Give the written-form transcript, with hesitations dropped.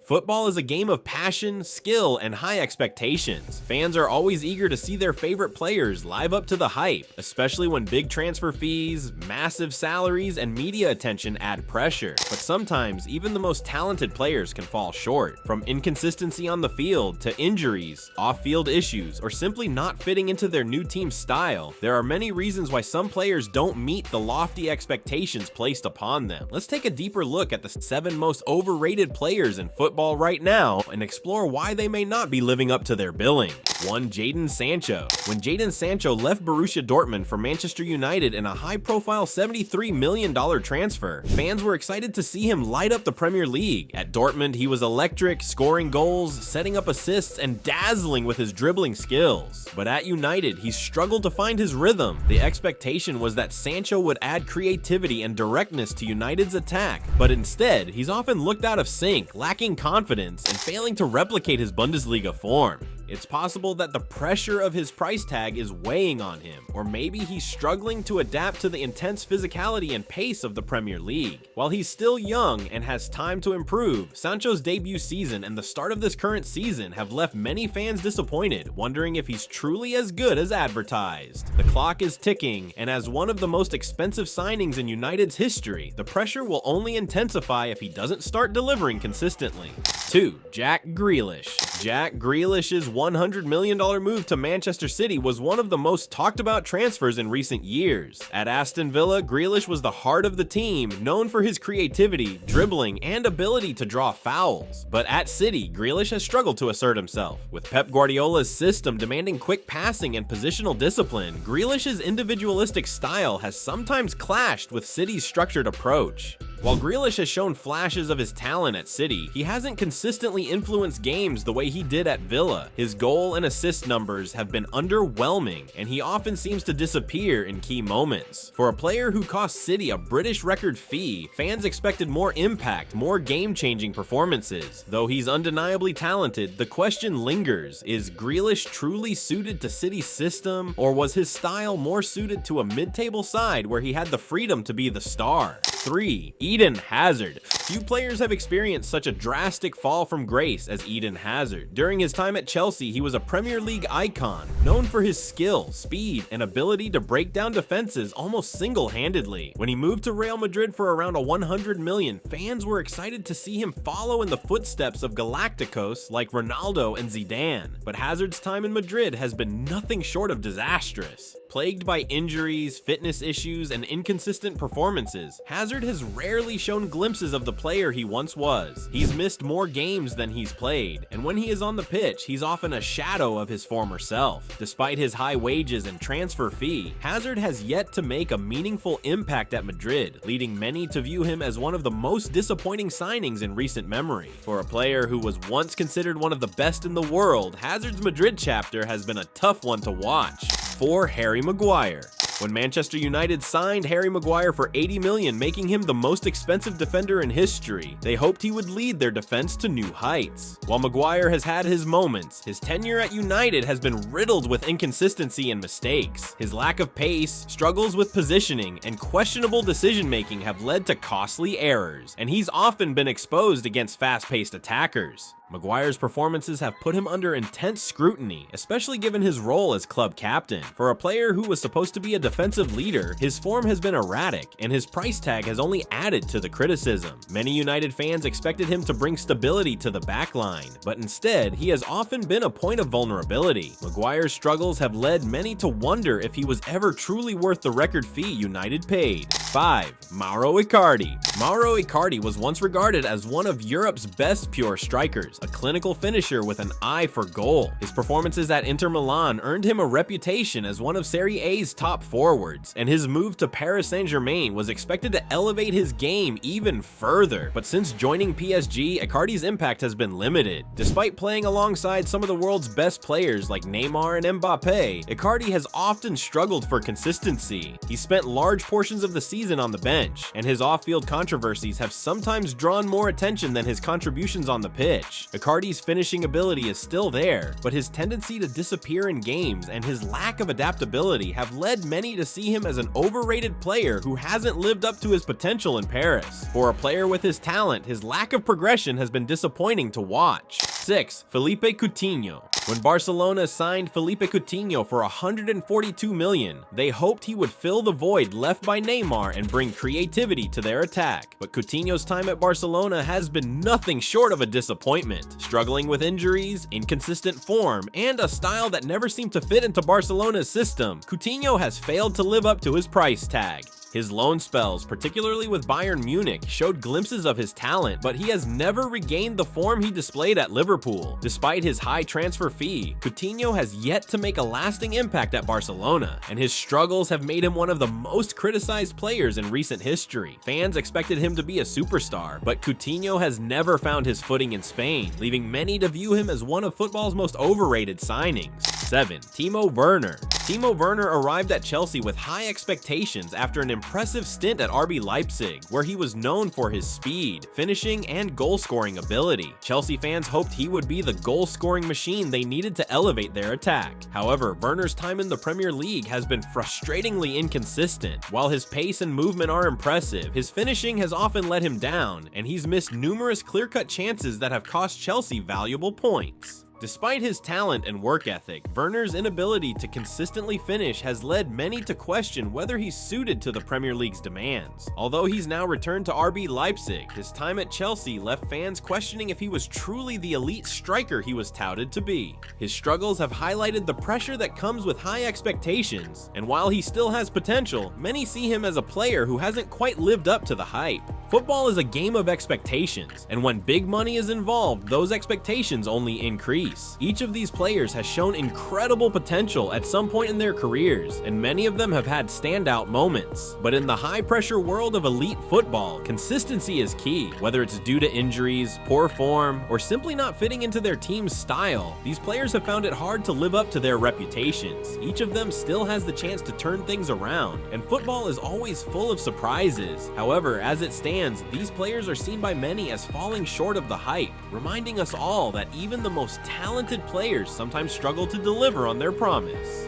Football is a game of passion, skill, and high expectations. Fans are always eager to see their favorite players live up to the hype, especially when big transfer fees, massive salaries, and media attention add pressure. But sometimes, even the most talented players can fall short. From inconsistency on the field to injuries, off-field issues, or simply not fitting into their new team's style, there are many reasons why some players don't meet the lofty expectations placed upon them. Let's take a deeper look at the 7 most overrated players in football right now and explore why they may not be living up to their billing. 1. Jadon Sancho. When Jadon Sancho left Borussia Dortmund for Manchester United in a high-profile $73 million transfer, fans were excited to see him light up the Premier League. At Dortmund, he was electric, scoring goals, setting up assists, and dazzling with his dribbling skills. But at United, he struggled to find his rhythm. The expectation was that Sancho would add creativity and directness to United's attack, but instead, he's often looked out of sync, lacking confidence, and failing to replicate his Bundesliga form. It's possible that the pressure of his price tag is weighing on him, or maybe he's struggling to adapt to the intense physicality and pace of the Premier League. While he's still young and has time to improve, Sancho's debut season and the start of this current season have left many fans disappointed, wondering if he's truly as good as advertised. The clock is ticking, and as one of the most expensive signings in United's history, the pressure will only intensify if he doesn't start delivering consistently. 2. Jack Grealish. Jack Grealish's $100 million move to Manchester City was one of the most talked about transfers in recent years. At Aston Villa, Grealish was the heart of the team, known for his creativity, dribbling, and ability to draw fouls. But at City, Grealish has struggled to assert himself. With Pep Guardiola's system demanding quick passing and positional discipline, Grealish's individualistic style has sometimes clashed with City's structured approach. While Grealish has shown flashes of his talent at City, he hasn't consistently influenced games the way he did at Villa. His goal and assist numbers have been underwhelming, and he often seems to disappear in key moments. For a player who cost City a British record fee, fans expected more impact, more game-changing performances. Though he's undeniably talented, the question lingers: is Grealish truly suited to City's system, or was his style more suited to a mid-table side where he had the freedom to be the star? 3. Eden Hazard. Few players have experienced such a drastic fall from grace as Eden Hazard. During his time at Chelsea, he was a Premier League icon, known for his skill, speed, and ability to break down defenses almost single-handedly. When he moved to Real Madrid for around $100 million, fans were excited to see him follow in the footsteps of Galacticos like Ronaldo and Zidane. But Hazard's time in Madrid has been nothing short of disastrous. Plagued by injuries, fitness issues, and inconsistent performances, Hazard has rarely shown glimpses of the player he once was. He's missed more games than he's played, and when he is on the pitch, he's often a shadow of his former self. Despite his high wages and transfer fee, Hazard has yet to make a meaningful impact at Madrid, leading many to view him as one of the most disappointing signings in recent memory. For a player who was once considered one of the best in the world, Hazard's Madrid chapter has been a tough one to watch. 4. Harry Maguire. When Manchester United signed Harry Maguire for $80 million, making him the most expensive defender in history, they hoped he would lead their defense to new heights. While Maguire has had his moments, his tenure at United has been riddled with inconsistency and mistakes. His lack of pace, struggles with positioning, and questionable decision-making have led to costly errors, and he's often been exposed against fast-paced attackers. Maguire's performances have put him under intense scrutiny, especially given his role as club captain. For a player who was supposed to be a defensive leader, his form has been erratic, and his price tag has only added to the criticism. Many United fans expected him to bring stability to the backline, but instead, he has often been a point of vulnerability. Maguire's struggles have led many to wonder if he was ever truly worth the record fee United paid. 5. Mauro Icardi. Mauro Icardi was once regarded as one of Europe's best pure strikers, a clinical finisher with an eye for goal. His performances at Inter Milan earned him a reputation as one of Serie A's top forwards, and his move to Paris Saint-Germain was expected to elevate his game even further. But since joining PSG, Icardi's impact has been limited. Despite playing alongside some of the world's best players like Neymar and Mbappe, Icardi has often struggled for consistency. He spent large portions of the season on the bench, and his off-field controversies have sometimes drawn more attention than his contributions on the pitch. match. Icardi's finishing ability is still there, but his tendency to disappear in games and his lack of adaptability have led many to see him as an overrated player who hasn't lived up to his potential in Paris. For a player with his talent, his lack of progression has been disappointing to watch. 6. Felipe Coutinho. When Barcelona signed Felipe Coutinho for 142 million, they hoped he would fill the void left by Neymar and bring creativity to their attack. But Coutinho's time at Barcelona has been nothing short of a disappointment, struggling with injuries, inconsistent form, and a style that never seemed to fit into Barcelona's system. Coutinho has failed to live up to his price tag. His loan spells, particularly with Bayern Munich, showed glimpses of his talent, but he has never regained the form he displayed at Liverpool. Despite his high transfer fee, Coutinho has yet to make a lasting impact at Barcelona, and his struggles have made him one of the most criticized players in recent history. Fans expected him to be a superstar, but Coutinho has never found his footing in Spain, leaving many to view him as one of football's most overrated signings. 7. Timo Werner. Timo Werner arrived at Chelsea with high expectations after an impressive stint at RB Leipzig, where he was known for his speed, finishing, and goal-scoring ability. Chelsea fans hoped he would be the goal-scoring machine they needed to elevate their attack. However, Werner's time in the Premier League has been frustratingly inconsistent. While his pace and movement are impressive, his finishing has often let him down, and he's missed numerous clear-cut chances that have cost Chelsea valuable points. Despite his talent and work ethic, Werner's inability to consistently finish has led many to question whether he's suited to the Premier League's demands. Although he's now returned to RB Leipzig, his time at Chelsea left fans questioning if he was truly the elite striker he was touted to be. His struggles have highlighted the pressure that comes with high expectations, and while he still has potential, many see him as a player who hasn't quite lived up to the hype. Football is a game of expectations, and when big money is involved, those expectations only increase. Each of these players has shown incredible potential at some point in their careers, and many of them have had standout moments. But in the high-pressure world of elite football, consistency is key. Whether it's due to injuries, poor form, or simply not fitting into their team's style, these players have found it hard to live up to their reputations. Each of them still has the chance to turn things around, and football is always full of surprises. However, as it stands, these players are seen by many as falling short of the hype, reminding us all that even the most talented players sometimes struggle to deliver on their promise.